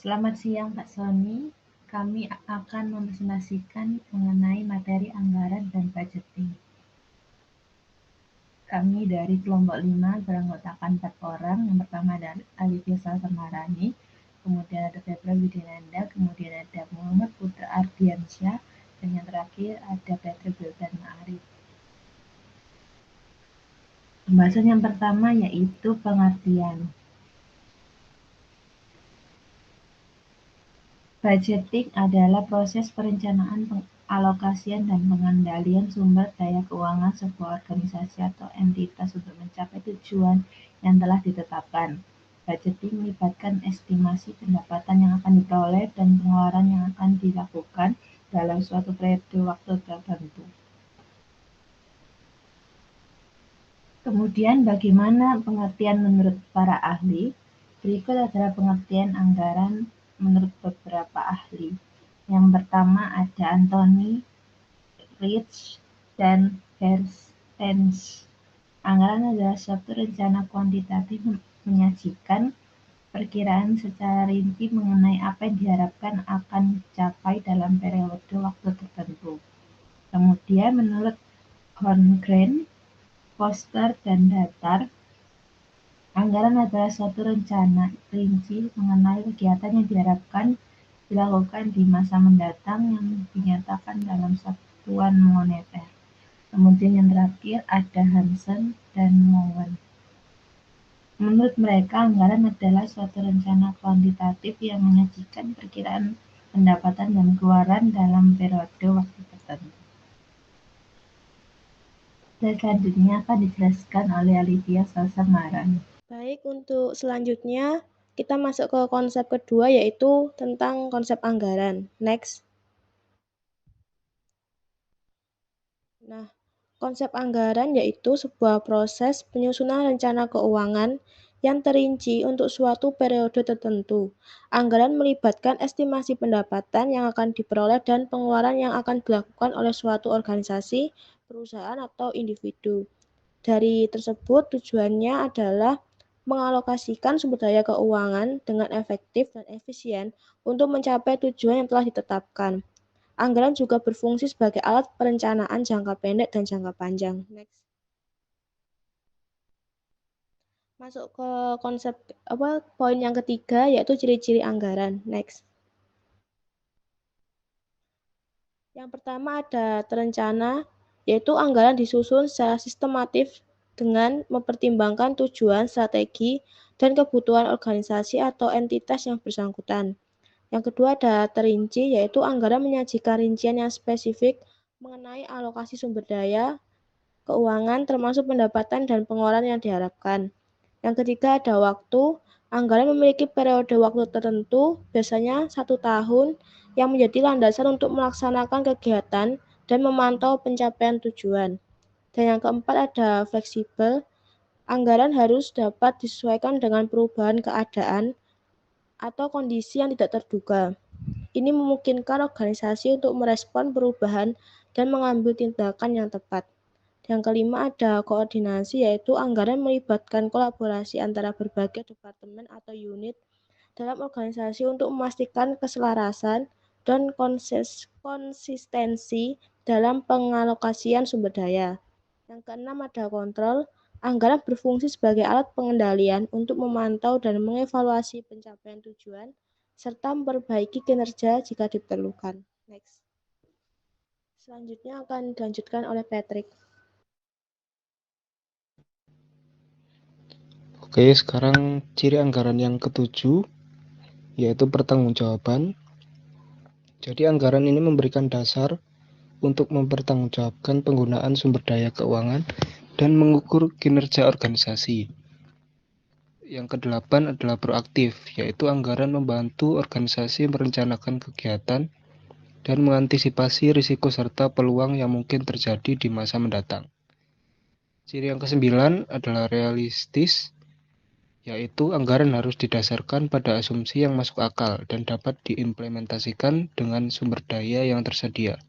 Selamat siang Pak Sony, kami akan mempresentasikan mengenai materi anggaran dan budgeting. Kami dari kelompok 5 beranggotakan 4 orang. Yang pertama ada Alivia Salsamarani, kemudian ada Febra Widinanda, kemudian ada Muhammad Putra Ardiansyah, dan yang terakhir ada Patrick Wildan Ma'arif. Pembahasan yang pertama yaitu pengertian. Budgeting adalah proses perencanaan, pengalokasian, dan pengendalian sumber daya keuangan sebuah organisasi atau entitas untuk mencapai tujuan yang telah ditetapkan. Budgeting melibatkan estimasi pendapatan yang akan diperoleh dan pengeluaran yang akan dilakukan dalam suatu periode waktu tertentu. Kemudian bagaimana pengertian menurut para ahli? Berikut adalah pengertian anggaran menurut beberapa ahli. Yang pertama ada Anthony Rich dan Hertens. Anggaran adalah suatu rencana kuantitatif menyajikan perkiraan secara rinci mengenai apa yang diharapkan akan dicapai dalam periode waktu tertentu. Kemudian menurut Holmgren, Foster, dan Datar, anggaran adalah suatu rencana rinci mengenai kegiatan yang diharapkan dilakukan di masa mendatang yang dinyatakan dalam satuan moneter. Kemudian yang terakhir ada Hansen dan Mowen. Menurut mereka, anggaran adalah suatu rencana kuantitatif yang menyajikan perkiraan pendapatan dan pengeluaran dalam periode waktu tertentu. Dan selanjutnya akan dijelaskan oleh Alivia Salsamarani. Baik, untuk selanjutnya kita masuk ke konsep kedua yaitu tentang konsep anggaran. Next. Nah, konsep anggaran yaitu sebuah proses penyusunan rencana keuangan yang terinci untuk suatu periode tertentu. Anggaran melibatkan estimasi pendapatan yang akan diperoleh dan pengeluaran yang akan dilakukan oleh suatu organisasi, perusahaan, atau individu. Dari tersebut tujuannya adalah mengalokasikan sumber daya keuangan dengan efektif dan efisien untuk mencapai tujuan yang telah ditetapkan. Anggaran juga berfungsi sebagai alat perencanaan jangka pendek dan jangka panjang. Next. Masuk ke konsep poin yang ketiga yaitu ciri-ciri anggaran. Next. Yang pertama ada terencana, yaitu anggaran disusun secara sistematif dengan mempertimbangkan tujuan, strategi, dan kebutuhan organisasi atau entitas yang bersangkutan. Yang kedua ada terinci, yaitu anggaran menyajikan rincian yang spesifik mengenai alokasi sumber daya, keuangan, termasuk pendapatan dan pengeluaran yang diharapkan. Yang ketiga ada waktu, anggaran memiliki periode waktu tertentu, biasanya 1 tahun, yang menjadi landasan untuk melaksanakan kegiatan dan memantau pencapaian tujuan. Dan yang keempat ada fleksibel, anggaran harus dapat disesuaikan dengan perubahan keadaan atau kondisi yang tidak terduga. Ini memungkinkan organisasi untuk merespon perubahan dan mengambil tindakan yang tepat. Yang kelima ada koordinasi, yaitu anggaran melibatkan kolaborasi antara berbagai departemen atau unit dalam organisasi untuk memastikan keselarasan dan konsistensi dalam pengalokasian sumber daya. Yang keenam ada kontrol, anggaran berfungsi sebagai alat pengendalian untuk memantau dan mengevaluasi pencapaian tujuan serta memperbaiki kinerja jika diperlukan. Next. Selanjutnya akan dilanjutkan oleh Patrick. Oke, sekarang ciri anggaran yang ketujuh, yaitu pertanggungjawaban. Jadi anggaran ini memberikan dasar untuk mempertanggungjawabkan penggunaan sumber daya keuangan dan mengukur kinerja organisasi. Yang kedelapan adalah proaktif, yaitu anggaran membantu organisasi merencanakan kegiatan dan mengantisipasi risiko serta peluang yang mungkin terjadi di masa mendatang. Ciri yang kesembilan adalah realistis, yaitu anggaran harus didasarkan pada asumsi yang masuk akal dan dapat diimplementasikan dengan sumber daya yang tersedia.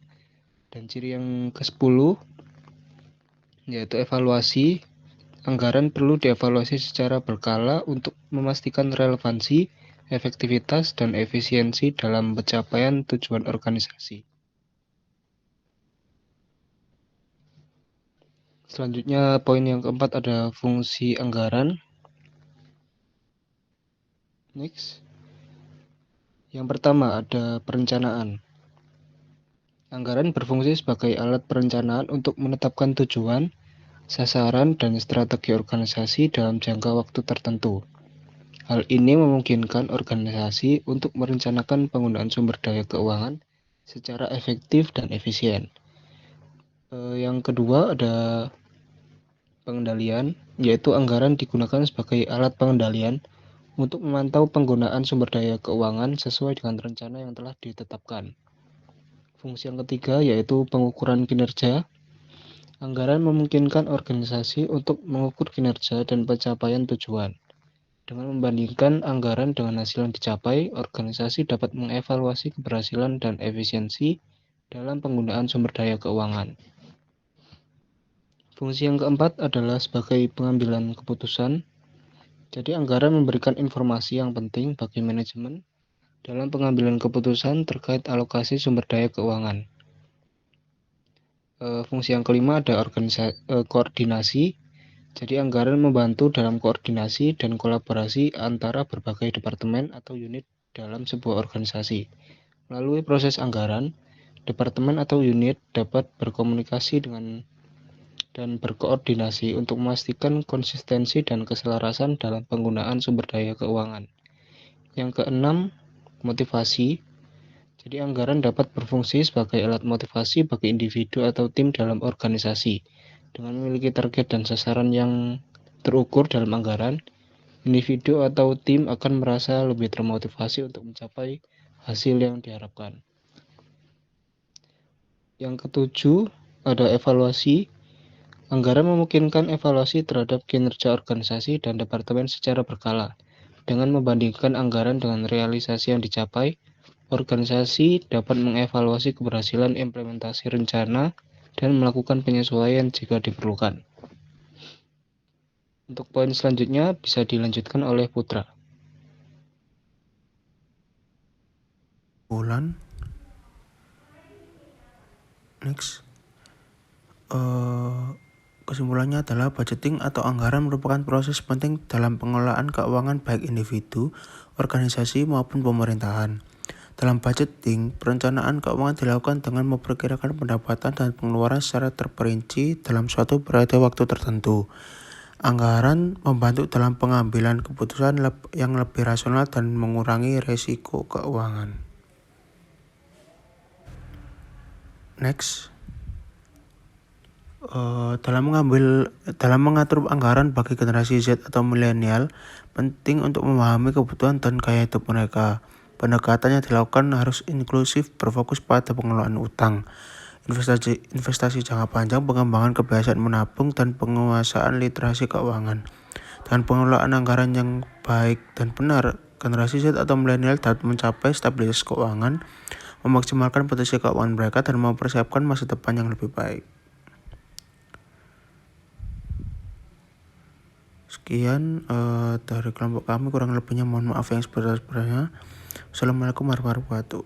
Dan ciri yang ke-10 yaitu evaluasi. Anggaran perlu dievaluasi secara berkala untuk memastikan relevansi, efektivitas, dan efisiensi dalam pencapaian tujuan organisasi. Selanjutnya, poin yang keempat ada fungsi anggaran. Next. Yang pertama ada perencanaan. Anggaran berfungsi sebagai alat perencanaan untuk menetapkan tujuan, sasaran, dan strategi organisasi dalam jangka waktu tertentu. Hal ini memungkinkan organisasi untuk merencanakan penggunaan sumber daya keuangan secara efektif dan efisien. Yang kedua ada pengendalian, yaitu anggaran digunakan sebagai alat pengendalian untuk memantau penggunaan sumber daya keuangan sesuai dengan rencana yang telah ditetapkan. Fungsi yang ketiga yaitu pengukuran kinerja. Anggaran memungkinkan organisasi untuk mengukur kinerja dan pencapaian tujuan. Dengan membandingkan anggaran dengan hasil yang dicapai, organisasi dapat mengevaluasi keberhasilan dan efisiensi dalam penggunaan sumber daya keuangan. Fungsi yang keempat adalah sebagai pengambilan keputusan. Jadi anggaran memberikan informasi yang penting bagi manajemen dalam pengambilan keputusan terkait alokasi sumber daya keuangan. Fungsi yang kelima ada koordinasi. Jadi anggaran membantu dalam koordinasi dan kolaborasi antara berbagai departemen atau unit dalam sebuah organisasi. Melalui proses anggaran, departemen atau unit dapat berkomunikasi dan berkoordinasi untuk memastikan konsistensi dan keselarasan dalam penggunaan sumber daya keuangan. Yang keenam, motivasi. Jadi anggaran dapat berfungsi sebagai alat motivasi bagi individu atau tim dalam organisasi. Dengan memiliki target dan sasaran yang terukur dalam anggaran, individu atau tim akan merasa lebih termotivasi untuk mencapai hasil yang diharapkan. Yang ketujuh, ada evaluasi. Anggaran memungkinkan evaluasi terhadap kinerja organisasi dan departemen secara berkala. Dengan membandingkan anggaran dengan realisasi yang dicapai, organisasi dapat mengevaluasi keberhasilan implementasi rencana dan melakukan penyesuaian jika diperlukan. Untuk poin selanjutnya bisa dilanjutkan oleh Putra. Next. Kesimpulannya adalah budgeting atau anggaran merupakan proses penting dalam pengelolaan keuangan baik individu, organisasi maupun pemerintahan. Dalam budgeting, perencanaan keuangan dilakukan dengan memperkirakan pendapatan dan pengeluaran secara terperinci dalam suatu periode waktu tertentu. Anggaran membantu dalam pengambilan keputusan yang lebih rasional dan mengurangi risiko keuangan. Next. Dalam mengatur anggaran bagi generasi Z atau milenial, penting untuk memahami kebutuhan dan gaya hidup mereka. Pendekatannya dilakukan harus inklusif, berfokus pada pengelolaan utang, investasi jangka panjang, pengembangan kebiasaan menabung, dan penguasaan literasi keuangan. Dengan pengelolaan anggaran yang baik dan benar, generasi Z atau milenial dapat mencapai stabilitas keuangan, memaksimalkan potensi keuangan mereka, dan mempersiapkan masa depan yang lebih baik. Sekian dari kelompok kami, kurang lebihnya mohon maaf yang sebesar-besarnya. Assalamualaikum warahmatullahi wabarakatuh.